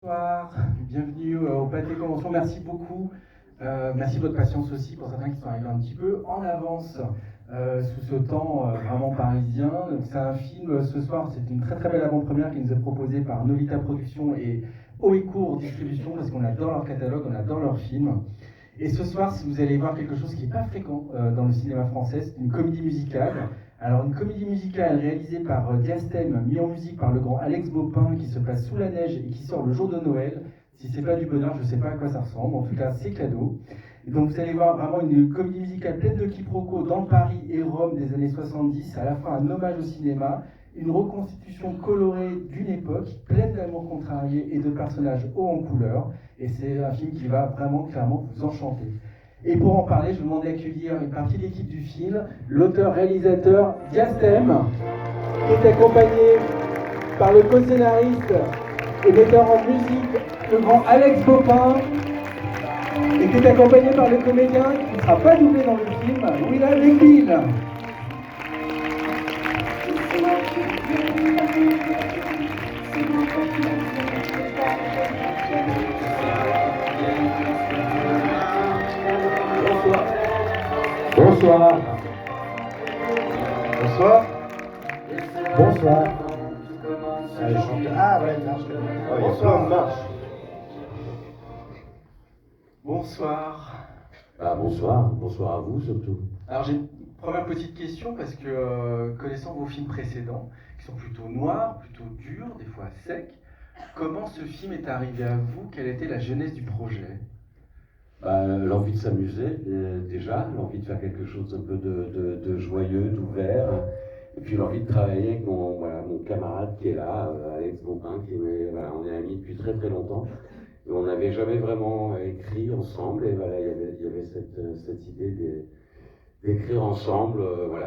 Bonsoir, bienvenue au Pâté Convention, merci beaucoup. Merci de votre patience aussi pour certains qui sont arrivés un petit peu en avance sous ce temps vraiment parisien. C'est un film ce soir, c'est une très très belle avant-première qui nous est proposée par Novita Productions et Oecourt Distribution parce qu'on adore leur catalogue, on adore leurs films. Et ce soir, si vous allez voir quelque chose qui n'est pas fréquent dans le cinéma français, c'est une comédie musicale. Alors une comédie musicale réalisée par Diastème, mise en musique par le grand Alex Baupin, qui se passe sous la neige et qui sort le jour de Noël. Si c'est pas du bonheur, je sais pas à quoi ça ressemble. En tout cas, c'est cadeau. Et donc vous allez voir vraiment une comédie musicale pleine de quiproquos dans le Paris et Rome des années 70, à la fois un hommage au cinéma, une reconstitution colorée d'une époque, pleine d'amour contrarié et de personnages hauts en couleur. Et c'est un film qui va vraiment clairement vous enchanter. Et pour en parler, je vous demande d'accueillir une partie de l'équipe du film, l'auteur-réalisateur Diastème, qui est accompagné par le co-scénariste et metteur en musique, le grand Alex Baupin, et qui est accompagné par le comédien qui ne sera pas doublé dans le film, William Lekil. Bonsoir. Bonsoir. Bonsoir. Allez, chante. Ah, voilà, une marche. Oh, il y a plein de marches. Bonsoir. Bonsoir à vous surtout. Alors j'ai une première petite question parce que connaissant vos films précédents, qui sont plutôt noirs, plutôt durs, des fois secs, comment ce film est arrivé à vous? Quelle était la genèse du projet? L'envie de s'amuser, déjà, l'envie de faire quelque chose un peu de joyeux, d'ouvert, et puis l'envie de travailler avec mon camarade qui est là, Alex Baupin, on est amis depuis très très longtemps, et on n'avait jamais vraiment écrit ensemble, et voilà, il y avait cette idée d'écrire ensemble,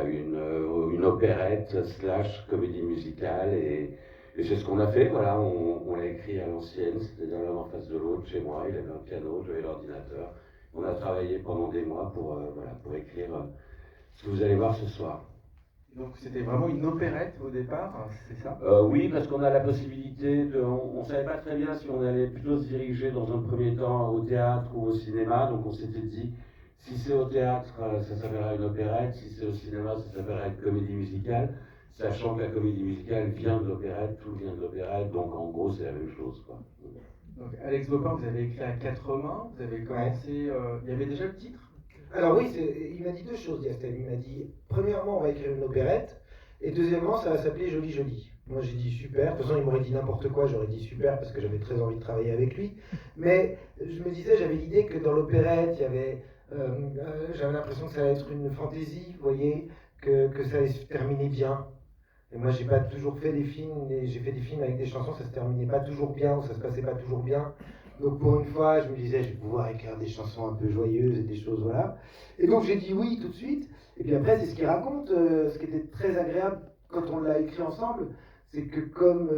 une opérette / comédie musicale, et c'est ce qu'on a fait, voilà, on l'a écrit à l'ancienne, c'est-à-dire l'un en face de l'autre, chez moi, il avait un piano, j'avais l'ordinateur. On a travaillé pendant des mois pour écrire ce que vous allez voir ce soir. Donc c'était vraiment une opérette au départ, c'est ça? Oui, parce qu'on a la possibilité on ne savait pas très bien si on allait plutôt se diriger dans un premier temps au théâtre ou au cinéma, donc on s'était dit, si c'est au théâtre, ça s'appellera une opérette, si c'est au cinéma, ça s'appellera une comédie musicale. Sachant que la comédie musicale vient de l'opérette, tout vient de l'opérette, donc en gros c'est la même chose, quoi. Donc Alex Baupin, vous avez écrit à 4 mains, vous avez commencé, il y avait déjà le titre? Alors oui, il m'a dit deux choses, Diastème. Il m'a dit, premièrement, on va écrire une opérette, et deuxièmement, ça va s'appeler Joli Joli. Moi j'ai dit super, de toute façon il m'aurait dit n'importe quoi, j'aurais dit super parce que j'avais très envie de travailler avec lui. Mais je me disais, j'avais l'idée que dans l'opérette, j'avais l'impression que ça allait être une fantaisie, vous voyez, que ça allait se terminer bien. Et moi, j'ai pas toujours fait des films, j'ai fait des films avec des chansons, ça se terminait pas toujours bien, ou ça se passait pas toujours bien. Donc pour une fois, je me disais, je vais pouvoir écrire des chansons un peu joyeuses et des choses, voilà. Et donc j'ai dit oui tout de suite. Et puis après, c'est ce qu'il raconte, ce qui était très agréable quand on l'a écrit ensemble, c'est que comme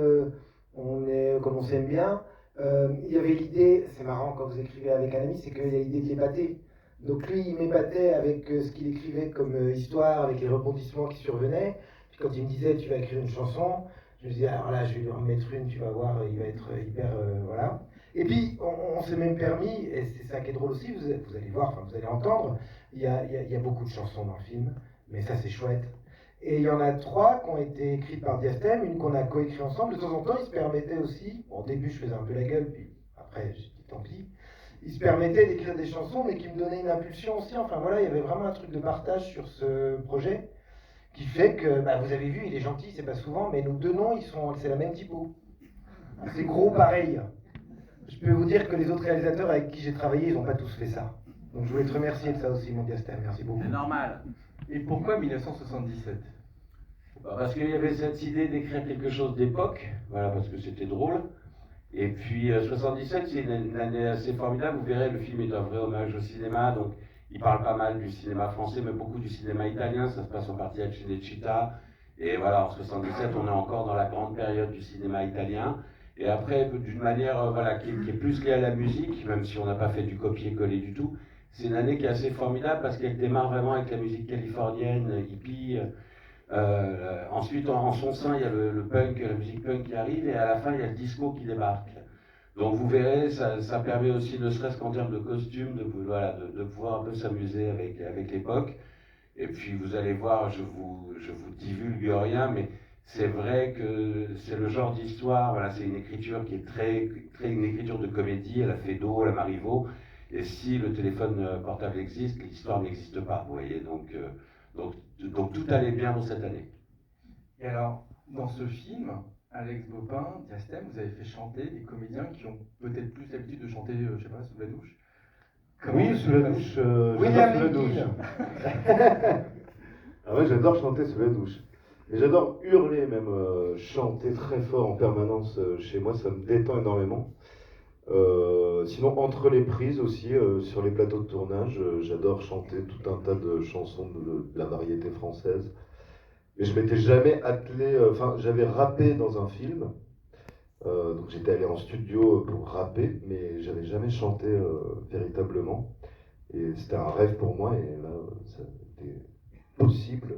on s'aime bien, il y avait l'idée, c'est marrant quand vous écrivez avec un ami, c'est qu'il y a l'idée de l'épater. Donc lui, il m'épatait avec ce qu'il écrivait comme histoire, avec les rebondissements qui survenaient. Puis quand il me disait tu vas écrire une chanson, je me disais alors là je vais lui en mettre une, tu vas voir, il va être hyper voilà. Et puis on s'est même permis, et c'est ça qui est drôle aussi, vous allez voir, enfin vous allez entendre, il y a beaucoup de chansons dans le film, mais ça c'est chouette. Et il y en a 3 qui ont été écrites par Diastème, une qu'on a coécrit ensemble. De temps en temps, il se permettait aussi, bon, au début je faisais un peu la gueule, puis après j'ai dit tant pis, il se permettait d'écrire des chansons, mais qui me donnaient une impulsion aussi. Enfin voilà, il y avait vraiment un truc de partage sur ce projet qui fait que, vous avez vu, il est gentil, c'est pas souvent, mais nos 2 noms, c'est la même typo. C'est gros pareil. Je peux vous dire que les autres réalisateurs avec qui j'ai travaillé, ils n'ont pas tous fait ça. Donc je voulais te remercier de ça aussi, mon Diastème, merci beaucoup. C'est normal. Et pourquoi 1977? Parce qu'il y avait cette idée d'écrire quelque chose d'époque, voilà, parce que c'était drôle. Et puis 77, c'est une année assez formidable, vous verrez, le film est un vrai hommage au cinéma, donc il parle pas mal du cinéma français, mais beaucoup du cinéma italien, ça se passe en partie à Cinecittà. Et voilà, en 77, on est encore dans la grande période du cinéma italien. Et après, d'une manière qui est plus liée à la musique, même si on n'a pas fait du copier-coller du tout, c'est une année qui est assez formidable parce qu'elle démarre vraiment avec la musique californienne, hippie. Ensuite, en son sein, il y a le punk, la musique punk qui arrive, et à la fin, il y a le disco qui débarque. Donc vous verrez, ça permet aussi, ne serait-ce qu'en termes de costumes, voilà, de pouvoir un peu s'amuser avec l'époque. Et puis vous allez voir, je vous divulgue rien, mais c'est vrai que c'est le genre d'histoire, voilà, c'est une écriture qui est très une écriture de comédie à la Feydeau, à la Marivaux. Et si le téléphone portable existe, l'histoire n'existe pas, vous voyez. Donc tout allait bien dans cette année. Et alors, dans ce film, Alex Bopin, Diastème, vous avez fait chanter des comédiens qui ont peut-être plus l'habitude de chanter, je sais pas, sous la douche. Oui, sous la douche. William sous la douche. Ah ouais, j'adore chanter sous la douche. Et j'adore hurler même, chanter très fort en permanence chez moi, ça me détend énormément. Sinon, entre les prises aussi, sur les plateaux de tournage, j'adore chanter tout un tas de chansons de la variété française. Mais je m'étais jamais attelé, enfin, j'avais rappé dans un film, donc j'étais allé en studio pour rapper, mais j'avais jamais chanté véritablement. Et c'était un rêve pour moi, et là, ça a été possible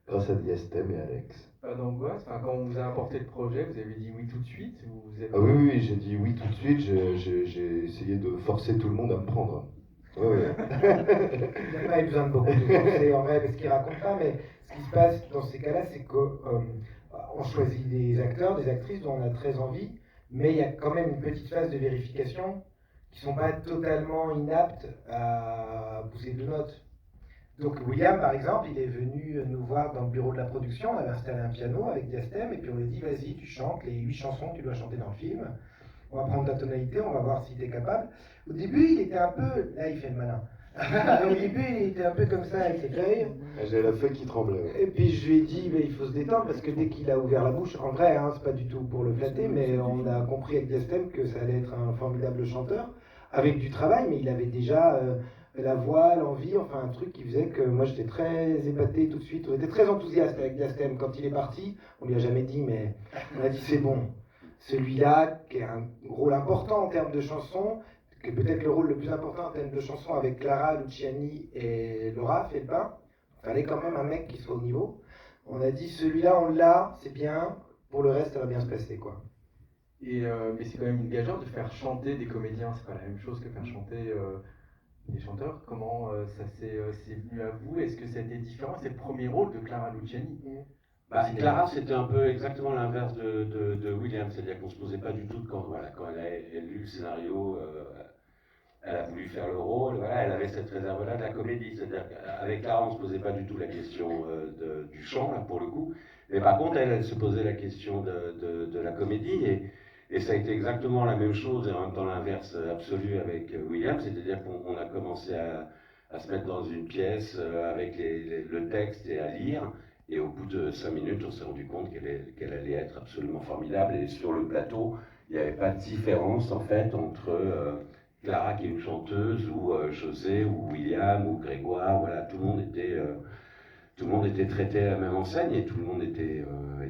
grâce à Diastème et Alex. Pas d'angoisse, enfin, quand on vous a apporté le projet, vous avez dit oui tout de suite vous êtes... Ah oui, oui, j'ai dit oui tout de suite, j'ai essayé de forcer tout le monde à me prendre. Oui, oui. Il n'a pas eu besoin de beaucoup de forcer en vrai, parce qu'il raconte pas, mais ce qui se passe dans ces cas-là, c'est qu'on choisit des acteurs, des actrices dont on a très envie, mais il y a quand même une petite phase de vérification qui ne sont pas totalement inaptes à pousser deux notes. Donc William, par exemple, il est venu nous voir dans le bureau de la production, on avait installé un piano avec Diastème, et puis on lui a dit, vas-y, tu chantes les 8 chansons que tu dois chanter dans le film, on va prendre ta tonalité, on va voir si tu es capable. Au début, il était un peu, là il fait le malin, au début il était un peu comme ça avec ses feuilles. J'ai la feuille qui tremblait. Et puis je lui ai dit, il faut se détendre, parce que dès qu'il a ouvert la bouche, en vrai, hein, c'est pas du tout pour le flatter, mais on a compris avec Diastème que ça allait être un formidable chanteur, avec du travail, mais il avait déjà... la voix, l'envie, enfin un truc qui faisait que moi j'étais très épaté tout de suite. On était très enthousiaste avec Diastème. Quand il est parti, on lui a jamais dit, mais on a dit c'est bon. Celui-là, qui a un rôle important en termes de chansons, qui est peut-être le rôle le plus important en termes de chansons avec Clara Luciani et Laura Felpin, il fallait quand même un mec qui soit au niveau. On a dit celui-là, on l'a, c'est bien, pour le reste, ça va bien se passer, quoi. Et, mais c'est quand même une gageure de faire chanter des comédiens, c'est pas la même chose que faire chanter des chanteurs. Comment c'est venu à vous? Est-ce que ça a été différent? C'est le premier rôle de Clara Luciani. Clara, c'était un peu exactement l'inverse de William, c'est-à-dire qu'on ne se posait pas du tout quand elle a lu le scénario, elle a voulu faire le rôle, voilà, elle avait cette réserve-là de la comédie, c'est-à-dire qu'avec Clara, on ne se posait pas du tout la question du chant, là, pour le coup, mais par contre, elle se posait la question de la comédie, et ça a été exactement la même chose, et en même temps l'inverse absolu avec William, c'est-à-dire qu'on a commencé à se mettre dans une pièce avec le texte et à lire, et au bout de 5 minutes, on s'est rendu compte qu'elle allait être absolument formidable, et sur le plateau, il n'y avait pas de différence en fait entre Clara qui est une chanteuse, ou José, ou William, ou Grégoire, voilà, tout le monde était traité à la même enseigne, et tout le monde était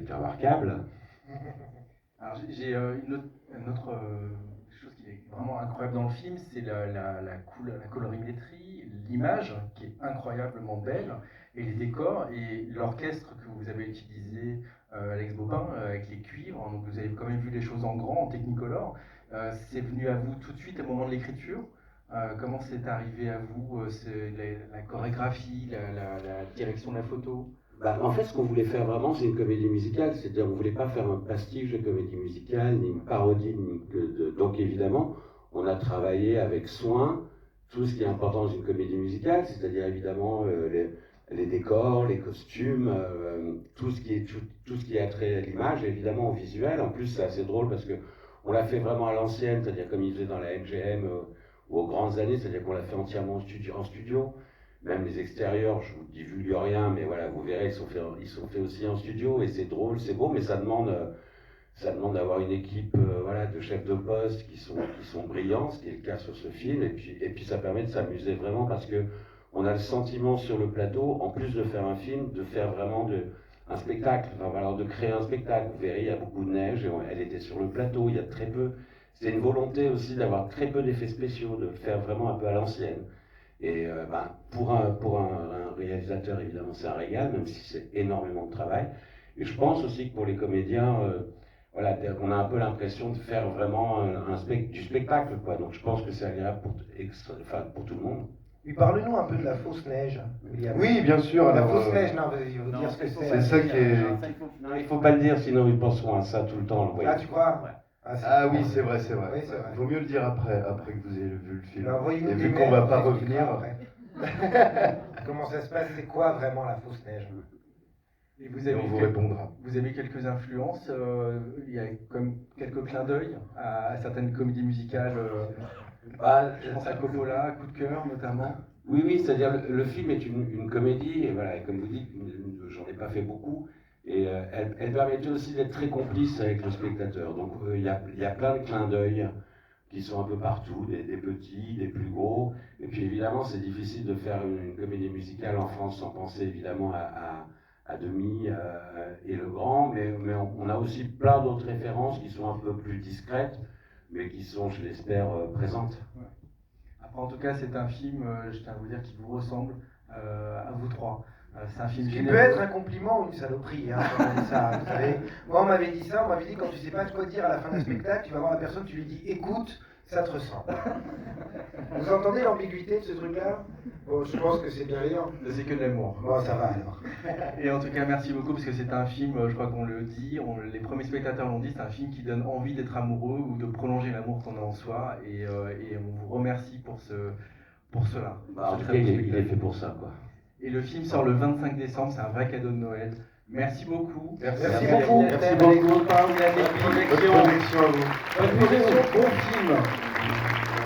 remarquable. Alors j'ai une autre chose qui est vraiment incroyable dans le film, c'est la colorimétrie, l'image qui est incroyablement belle, et les décors, et l'orchestre que vous avez utilisé, Alex Bopin, avec les cuivres, donc vous avez quand même vu les choses en grand, en technicolor. C'est venu à vous tout de suite au moment de l'écriture? Comment c'est arrivé à vous, la chorégraphie, la direction de la photo? En fait, ce qu'on voulait faire vraiment, c'est une comédie musicale, c'est-à-dire on ne voulait pas faire un pastiche de comédie musicale, ni une parodie, donc évidemment, on a travaillé avec soin tout ce qui est important dans une comédie musicale, c'est-à-dire évidemment les décors, les costumes, tout ce qui a trait à l'image, évidemment au visuel. En plus, c'est assez drôle parce que on l'a fait vraiment à l'ancienne, c'est-à-dire comme ils faisaient dans la MGM ou aux grandes années, c'est-à-dire qu'on l'a fait entièrement en studio. Même les extérieurs, je vous divulgue rien, mais voilà, vous verrez, ils sont faits aussi en studio, et c'est drôle, c'est beau, mais ça demande d'avoir une équipe voilà, de chefs de poste qui sont brillants, ce qui est le cas sur ce film, et puis ça permet de s'amuser vraiment, parce que on a le sentiment sur le plateau, en plus de faire un film, de faire vraiment un spectacle, enfin, alors de créer un spectacle. Vous verrez, il y a beaucoup de neige, et elle était sur le plateau, il y a très peu. C'est une volonté aussi d'avoir très peu d'effets spéciaux, de faire vraiment un peu à l'ancienne. Et pour un réalisateur, évidemment, c'est un régal, même si c'est énormément de travail. Et je pense aussi que pour les comédiens, voilà, on a un peu l'impression de faire vraiment du spectacle, quoi. Donc je pense que c'est agréable pour tout le monde. Et parle-nous un peu de la fausse neige, William. Oui, bien sûr. La alors, fausse neige, non, il faut dire ce que c'est. C'est ça qui est. Non, il faut pas le dire, sinon ils penseront à ça tout le temps. Ah, tu crois? Ah oui, c'est vrai, c'est vrai. Oui, c'est vrai. Vaut mieux le dire après que vous ayez vu le film. Ben, envoyez-nous Et des vu qu'on mails, va on pas expliquera revenir. après. Comment ça se passe? C'est quoi vraiment la fausse neige? Et vous Et avez, on vous répondra. vous avez quelques influences, il y a comme quelques clins d'œil à certaines comédies musicales, je pense à Coppola, Coup de cœur notamment. Oui, c'est-à-dire le film est une comédie, et voilà, et comme vous dites, j'en ai pas fait beaucoup, et elle permettait aussi d'être très complice avec le spectateur. Donc il y a plein de clins d'œil qui sont un peu partout, des petits, des plus gros, et puis évidemment c'est difficile de faire une comédie musicale en France sans penser évidemment à Demi et Le Grand, mais on a aussi plein d'autres références qui sont un peu plus discrètes, mais qui sont, je l'espère, présentes. Après, en tout cas, c'est un film, je tiens à vous dire, qui vous ressemble à vous trois. C'est un film Ce qui généreux. peut être un compliment ou une saloperie, hein, quand on dit ça, vous savez. Moi, on m'avait dit ça, on m'avait dit quand tu sais pas quoi dire à la fin d'un spectacle, tu vas voir la personne, tu lui dis écoute, ça te ressemble. Vous entendez l'ambiguïté de ce truc-là? Bon, je pense que c'est bienveillant. C'est que de l'amour. Bon, ça va alors. Et en tout cas, merci beaucoup parce que c'est un film, je crois qu'on le dit, les premiers spectateurs l'ont dit, c'est un film qui donne envie d'être amoureux ou de prolonger l'amour qu'on a en soi. Et on vous remercie pour cela. En tout cas, il est fait pour ça, quoi. Et le film sort le 25 décembre, c'est un vrai cadeau de Noël. Merci beaucoup. Merci beaucoup. Merci beaucoup. Bonne Bonne projection. Bonne projection à vous. Bonne projection, bon film.